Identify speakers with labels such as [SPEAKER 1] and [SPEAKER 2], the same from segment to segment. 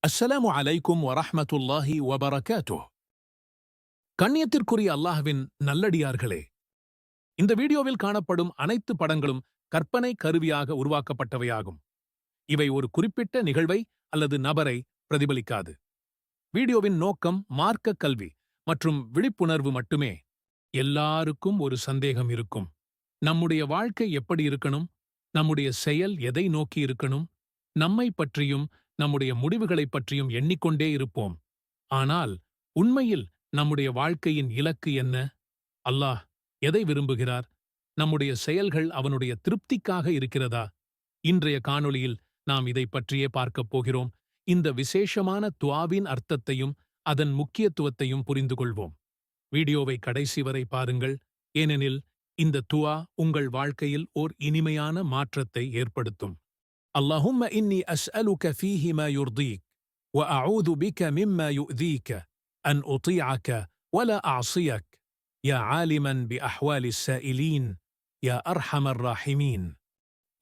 [SPEAKER 1] அஸ்ஸலாமு அலைக்கும் வரஹ்மத்துல்லாஹி வபரகாத்துஹ். கண்ணியத்திற்குரிய அல்லாஹ்வின் நல்லடியார்களே, இந்த வீடியோவில் காணப்படும் அனைத்து படங்களும் கற்பனை கருவியாக உருவாக்கப்பட்டவையாகும். இவை ஒரு குறிப்பிட்ட நிகழ்வை அல்லது நபரை பிரதிபலிக்காது. வீடியோவின் நோக்கம் மார்க்க கல்வி மற்றும் விழிப்புணர்வு மட்டுமே. எல்லாருக்கும் ஒரு சந்தேகம் இருக்கும். நம்முடைய வாழ்க்கை எப்படி இருக்கணும்? நம்முடைய செயல் எதை நோக்கி இருக்கணும்? நம்மை பற்றியும் நம்முடைய முடிவுகளைப் பற்றியும் எண்ணிக்கொண்டே இருப்போம். ஆனால் உண்மையில் நம்முடைய வாழ்க்கையின் இலக்கு என்ன? அல்லாஹ் எதை விரும்புகிறார்? நம்முடைய செயல்கள் அவனுடைய திருப்திக்காக இருக்கிறதா? இன்றைய காணொளியில் நாம் இதைப் பற்றியே பார்க்கப் போகிறோம். இந்த விசேஷமான துஆவின் அர்த்தத்தையும் அதன் முக்கியத்துவத்தையும் புரிந்து கொள்வோம். வீடியோவை கடைசி வரை பாருங்கள், ஏனெனில் இந்த துஆ உங்கள் வாழ்க்கையில் ஓர் இனிமையான மாற்றத்தை ஏற்படுத்தும். اللهم إني أسألك فيه ما يرضيك وأعوذ بك مما يؤذيك أن أطيعك ولا أعصيك يا عالما بأحوال السائلين يا أرحم الراحمين.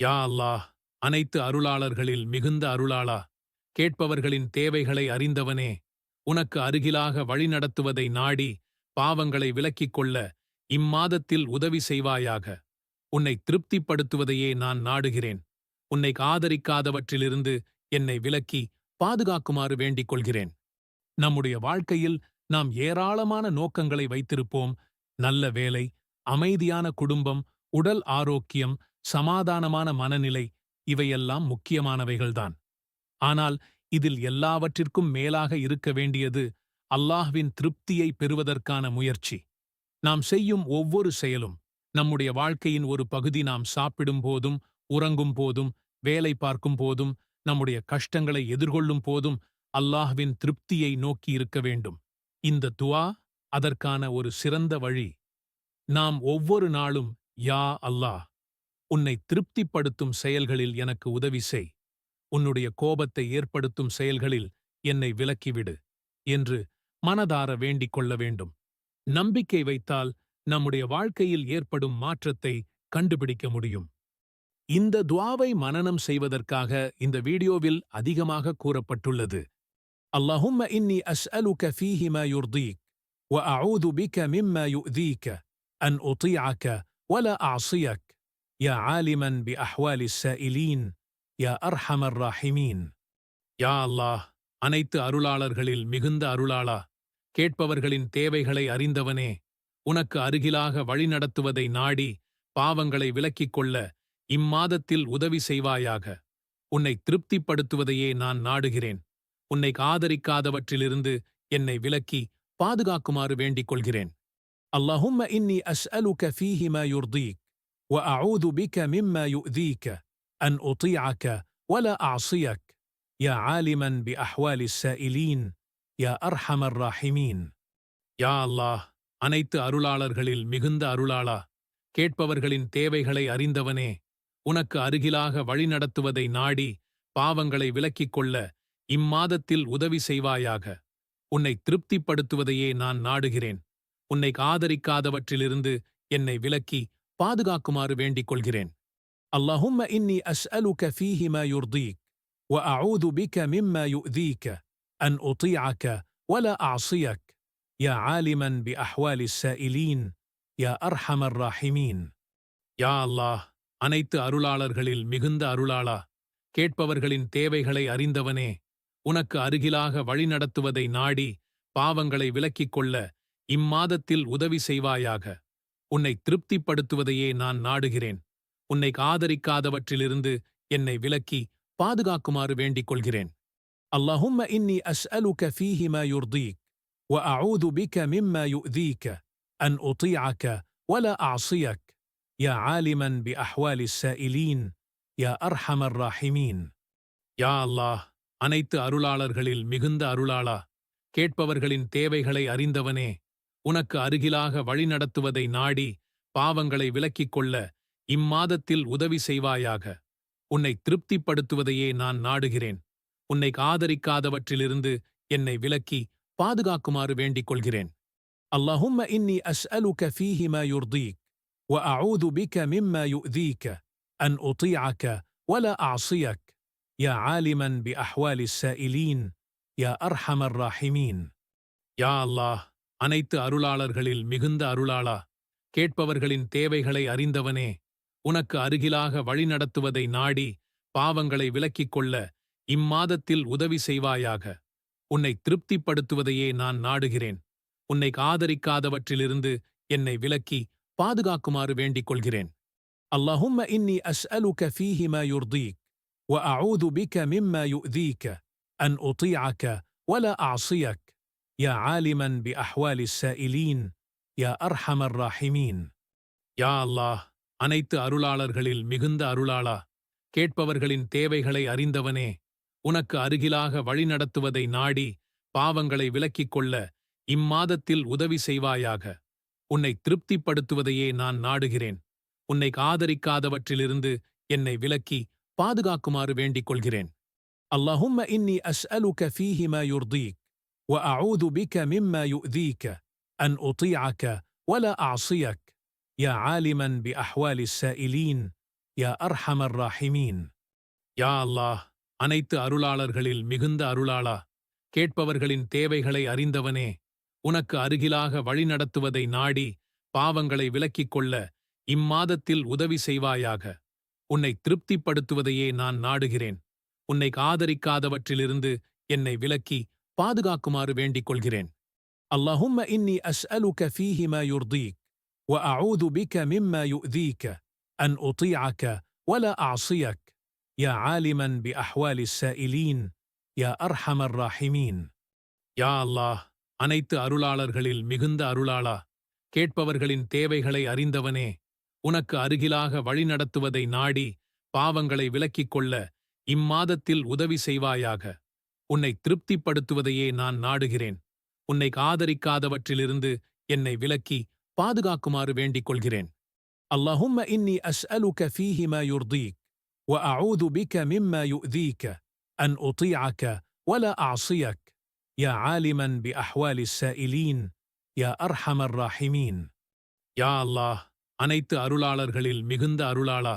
[SPEAKER 1] யா அல்லாஹ், அனைத்து அருளாளர்களில் மிகுந்த அருளாளா, கேட்பவர்களின் தேவைகளை அறிந்தவனே, உனக்கு அருகிலாக வழிநடத்துவதை நாடி பாவங்களை விலக்கிக் கொள்ள இம்மாதத்தில் உதவி செய்வாயாக. உன்னை திருப்திப்படுத்துவதையே நான் நாடுகிறேன். உன்னை ஆதரிக்காதவற்றிலிருந்து என்னை விலக்கி பாதுகாக்குமாறு வேண்டிக் கொள்கிறேன். நம்முடைய வாழ்க்கையில் நாம் ஏராளமான நோக்கங்களை வைத்திருப்போம். நல்ல வேலை, அமைதியான குடும்பம், உடல் ஆரோக்கியம், சமாதானமான மனநிலை, இவையெல்லாம் முக்கியமானவைகள்தான். ஆனால் இதில் எல்லாவற்றிற்கும் மேலாக இருக்க வேண்டியது அல்லாஹ்வின் திருப்தியை பெறுவதற்கான முயற்சி. நாம் செய்யும் ஒவ்வொரு செயலும் நம்முடைய வாழ்க்கையின் ஒரு பகுதி. நாம் சாப்பிடும் போதும், உறங்கும் போதும், வேலை பார்க்கும் போதும், நம்முடைய கஷ்டங்களை எதிர்கொள்ளும் போதும் அல்லாஹ்வின் திருப்தியை நோக்கி இருக்க வேண்டும். இந்த துஆ அதற்கான ஒரு சிறந்த வழி. நாம் ஒவ்வொரு நாளும், யா அல்லாஹ், உன்னை திருப்திப்படுத்தும் செயல்களில் எனக்கு உதவி செய், உன்னுடைய கோபத்தை ஏற்படுத்தும் செயல்களில் என்னை விலக்கிவிடு என்று மனதார வேண்டிக் கொள்ள வேண்டும். நம்பிக்கை வைத்தால் நம்முடைய வாழ்க்கையில் ஏற்படும் மாற்றத்தை கண்டுபிடிக்க முடியும். இந்த துஆவை மனனம் செய்வதற்காக இந்த வீடியோவில் அதிகமாக கூறப்பட்டுள்ளது. அல்லாஹும்ம இன்னி அஸ்அலுக ஃபீஹி மா யுர்தீக் வ அஊது பிக மிம்மா யுஅதீக அன் உதீஅக வலா அஅஸியக் யா ஆலிமன் பி அஹ்வாலிஸ் ஸாயிலீன் யா அர்ஹமர் ராஹிமீன். யா அல்லாஹ், அனைத்து அருளாளர்களில் மிகுந்த அருளாளா, கேட்பவர்களின் தேவைகளை அறிந்தவனே, உனக்கு அருகிலாக வழிநடத்துவதை நாடி பாவங்களை விலக்கிக் கொள்ள இம்மாதத்தில் உதவி செய்வாயாக. உன்னை திருப்திப்படுத்துவதையே நான் நாடுகிறேன். உன்னை ஆதரிக்காதவற்றிலிருந்து என்னை விலக்கி பாதுகாக்குமாறு வேண்டிக் கொள்கிறேன். அல்லாஹும்ம இன்னி அஸ்அலுக ஃபீஹி மா யுர்தீக் வ அஊது பிக மிம்மா யுஅதீக அன் உதீஅக வலா அஅஸியக் யா ஆலிமன் பி அஹ்வாலிஸ் ஸாயிலீன் யா அர்ஹமர் ராஹிமீன். யா அல்லாஹ், அனைத்து அருளாளர்களில் மிகுந்த அருளாளா, கேட்பவர்களின் தேவைகளை அறிந்தவனே, உனக்கு அருகிலாக வழிநடத்துவதை நாடி பாவங்களை விலக்கிக் கொள்ள இம்மாதத்தில் உதவி செய்வாயாக. உன்னை திருப்திப்படுத்துவதையே நான் நாடுகிறேன். உன்னை ஆதரிக்காதவற்றிலிருந்து என்னை விலக்கி பாதுகாக்குமாறு வேண்டிக் கொள்கிறேன். அல்லாஹும்ம இன்னி அஸ்அலுக ஃபீஹி மா யுர்தீக் வ அஊது பிக மிம்மா யுஅதீக அன் உதீஅக வலா அஅஸியக் யா ஆலிமன் பி அஹ்வாலிஸ் ஸாயிலீன் யா அர்ஹமர் ராஹிமீன். யா அல்லாஹ், அனைத்து அருளாளர்களில் மிகுந்த அருளாளா, கேட்பவர்களின் தேவைகளை அறிந்தவனே, உனக்கு அருகிலாக வழிநடத்துவதை நாடி பாவங்களை விலக்கிக் கொள்ள இம்மாதத்தில் உதவி செய்வாயாக. உன்னை திருப்திப்படுத்துவதையே நான் நாடுகிறேன். உன்னை ஆதரிக்காதவற்றிலிருந்து என்னை விலக்கி பாதுகாக்குமாறு வேண்டிக் கொள்கிறேன். அல்லாஹும்ம இன்னி அஸ்அலுக ஃபீஹி மா யுர்தீக் வ அஊது பிக மிம்மா யுஅதீக அன் உதீஅக வலா அஅஸியக் யா ஆலிமன் பி அஹ்வாலிஸ் ஸாயிலீன் யா அர்ஹமர் ராஹிமீன். யா அல்லாஹ், அனைத்து அருளாளர்களில் மிகுந்த அருளாளா, கேட்பவர்களின் தேவைகளை அறிந்தவனே, உனக்கு அருகிலாக வழிநடத்துவதை நாடி பாவங்களை விலக்கிக் கொள்ள இம்மாதத்தில் உதவி செய்வாயாக. உன்னை திருப்திப்படுத்துவதையே நான் நாடுகிறேன். உன்னை ஆதரிக்காதவற்றிலிருந்து என்னை விலக்கி பாதுகாக்குமாறு வேண்டிக் கொள்கிறேன். அல்லாஹும்ம இன்னி அஸ்அலுக ஃபீஹி மா யுர்தீக் வ அஊது பிக மிம்மா யுஅதீக அன் உதீஅக வலா அஅஸியக் யா ஆலிமன் பி அஹ்வாலிஸ் ஸாயிலீன் யா அர்ஹமர் ராஹிமீன். யா அல்லாஹ், அனைத்து அருளாளர்களில் மிகுந்த அருளாளா, கேட்பவர்களின் தேவைகளை அறிந்தவனே, உனக்கு அருகிலாக வழிநடத்துவதை நாடி பாவங்களை விலக்கிக் கொள்ள இம்மாதத்தில் உதவி செய்வாயாக. உன்னை திருப்திப்படுத்துவதையே நான் நாடுகிறேன். உன்னை ஆதரிக்காதவற்றிலிருந்து என்னை விலக்கி பாதுகாக்குமாறு வேண்டிக் கொள்கிறேன். அல்லாஹும்ம இன்னி அஸ்அலுக ஃபீஹி மா யுர்தீக் وأعوذ بك مما يؤذيك أن أطيعك ولا أعصيك يا عالما بأحوال السائلين يا أرحم الراحمين. யா அல்லாஹ், அனைத்து அருளாளர்களில் மிகுந்த அருளாளா, கேட்பவர்களின் தேவைகளை அறிந்தவனே, உனக்கு அருகிலாக வழிநடத்துவதை நாடி பாவங்களை விலக்கிக் கொள்ள இம்மாதத்தில் உதவி செய்வாயாக. உன்னை திருப்திப்படுத்துவதையே நான் நாடுகிறேன். உன்னை ஆதரிக்காதவற்றிலிருந்து என்னை விலக்கி பாதுகாக்குமாறு வேண்டிக் கொள்கிறேன். அல்லாஹும்ம இன்னி அஸ்அலுக ஃபீஹி மா யுர்தீக் وأعوذ بك مما يؤذيك أن أطيعك ولا أعصيك يا عالما بأحوال السائلين يا أرحم الراحمين. யா அல்லாஹ், அனைத்து அருளாளர்களில் மிகுந்த அருளாளா, கேட்பவர்களின் தேவைகளை அறிந்தவனே, உனக்கு அருகிலாக வழிநடத்துவதை நாடி பாவங்களை விலக்கிக் கொள்ள இம்மாதத்தில் உதவி செய்வாயாக. உன்னை திருப்திப்படுத்துவதையே நான் நாடுகிறேன். உன்னை ஆதரிக்காதவற்றிலிருந்து என்னை விலக்கி பாதுகாக்குமாறு வேண்டிக் கொள்கிறேன். அல்லாஹும்ம இன்னி அஸ்அலுக ஃபீஹி மா யுர்தீக் وأعوذ بك مما يؤذيك أن أطيعك ولا أعصيك يا عالما بأحوال السائلين يا أرحم الراحمين. யா அல்லாஹ், அனைத்து அருளாளர்களில் மிகுந்த அருளாளா, கேட்பவர்களின் தேவைகளை அறிந்தவனே, உனக்கு அருகிலாக வழிநடத்துவதை நாடி பாவங்களை விலக்கிக் கொள்ள இம்மாதத்தில் உதவி செய்வாயாக. உன்னை திருப்திப்படுத்துவதையே நான் நாடுகிறேன். உன்னை ஆதரிக்காதவற்றிலிருந்து என்னை விலக்கி பாதுகாக்குமாறு வேண்டிக் கொள்கிறேன். அல்லாஹும்ம இன்னி அஸ்அலுக ஃபீஹி மா யுர்தீக் وأعوذ بك مما يؤذيك أن أطيعك ولا أعصيك يا عالما بأحوال السائلين يا أرحم الراحمين. யா அல்லாஹ், அனைத்து அருளாளர்களில் மிகுந்த அருளாளா,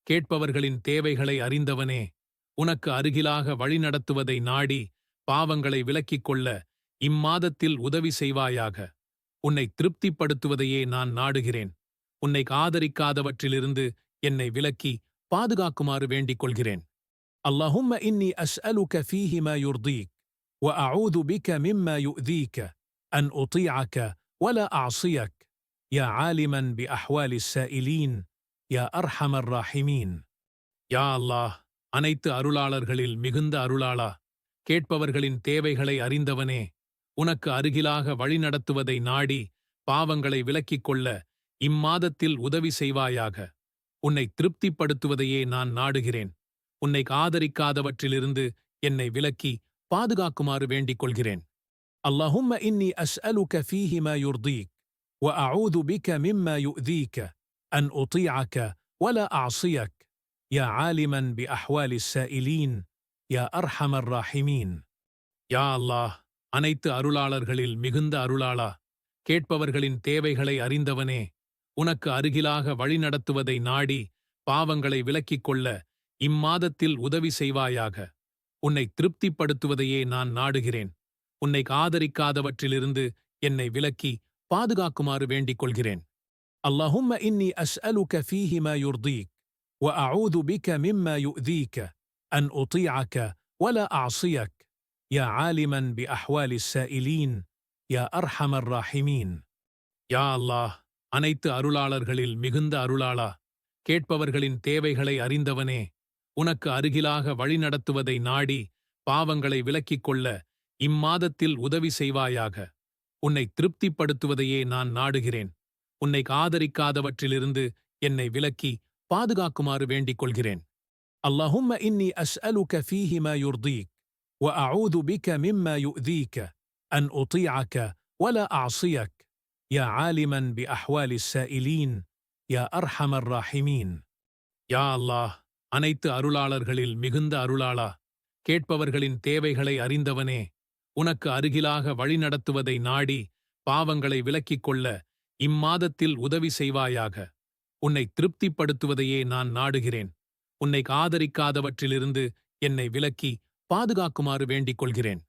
[SPEAKER 1] கேட்பவர்களின் தேவைகளை அறிந்தவனே, உனக்கு அருகிலாக வழிநடத்துவதை நாடி பாவங்களை விலக்கிக் கொள்ள இம்மாதத்தில் உதவி செய்வாயாக. உன்னை திருப்திப்படுத்துவதையே நான் நாடுகிறேன். உன்னை ஆதரிக்காதவற்றிலிருந்து என்னை விலக்கி பாதுகாக்குமாறு வேண்டிக் கொள்கிறேன். அல்லாஹும்ம இன்னி அஸ்அலுக ஃபீஹி மா யுர்தீக் وأعوذ بك مما يؤذيك أن أطيعك ولا أعصيك يا عالما بأحوال السائلين يا أرحم الراحمين. யா அல்லாஹ், அனைத்து அருளாளர்களில் மிகுந்த அருளாளா, கேட்பவர்களின் தேவைகளை அறிந்தவனே, உனக்கு அருகிலாக வழிநடத்துவதை நாடி பாவங்களை விலக்கிக் கொள்ள இம்மாதத்தில் உதவி செய்வாயாக. உன்னை திருப்திப்படுத்துவதையே நான் நாடுகிறேன். உன்னை ஆதரிக்காதவற்றிலிருந்து என்னை விலக்கி பாதுகாக்குமாறு வேண்டிக் கொள்கிறேன். அல்லாஹும்ம இன்னி அஸ்அலுக ஃபீஹி மா யுர்தீக் وأعوذ بك مما يؤذيك أن أطيعك ولا أعصيك يا عالما بأحوال السائلين يا أرحم الراحمين. யா அல்லாஹ், அனைத்து அருளாளர்களில் மிகுந்த அருளாளா, கேட்பவர்களின் தேவைகளை அறிந்தவனே, உனக்கு அருகிலாக வழிநடத்துவதை நாடி பாவங்களை விலக்கிக் கொள்ள இம்மாதத்தில் உதவி செய்வாயாக. உன்னை திருப்திப்படுத்துவதையே நான் நாடுகிறேன். உன்னை ஆதரிக்காதவற்றிலிருந்து என்னை விலக்கி பாதுகாக்குமாறு வேண்டிக் கொள்கிறேன். அல்லாஹும்ம இன்னி அஸ்அலுக ஃபீஹி மா யுர்தீக் وأعوذ بك مما يؤذيك أن أطيعك ولا أعصيك يا عالما بأحوال السائلين يا أرحم الراحمين. யா அல்லாஹ், அனைத்து அருளாளர்களில் மிகுந்த அருளாளா, கேட்பவர்களின் தேவைகளை அறிந்தவனே, உனக்கு அருகிலாக வழிநடத்துவதை நாடி பாவங்களை விலக்கிக் கொள்ள இம்மாதத்தில் உதவி செய்வாயாக. உன்னை திருப்திப்படுத்துவதையே நான் நாடுகிறேன். உன்னை ஆதரிக்காதவற்றிலிருந்து என்னை விலக்கி பாதுகாக்குமாறு வேண்டிக் கொள்கிறேன். அல்லாஹும்ம இன்னி அஸ்அலுக ஃபீஹி மா யுர்தீக் وأعوذ بك مما يؤذيك أن أطيعك ولا أعصيك يا عالما بأحوال السائلين يا أرحم الراحمين. யா அல்லாஹ், அனைத்து அருளாளர்களில் மிகுந்த அருளாளா, கேட்பவர்களின் தேவைகளை அறிந்தவனே, உனக்கு அருகிலாக வழிநடத்துவதை நாடி பாவங்களை விலக்கிக் கொள்ள இம்மாதத்தில் உதவி செய்வாயாக. உன்னை திருப்திப்படுத்துவதையே நான் நாடுகிறேன். உன்னை ஆதரிக்காதவற்றிலிருந்து என்னை விலக்கி பாதுகாக்குமாறு வேண்டிக் கொள்கிறேன்.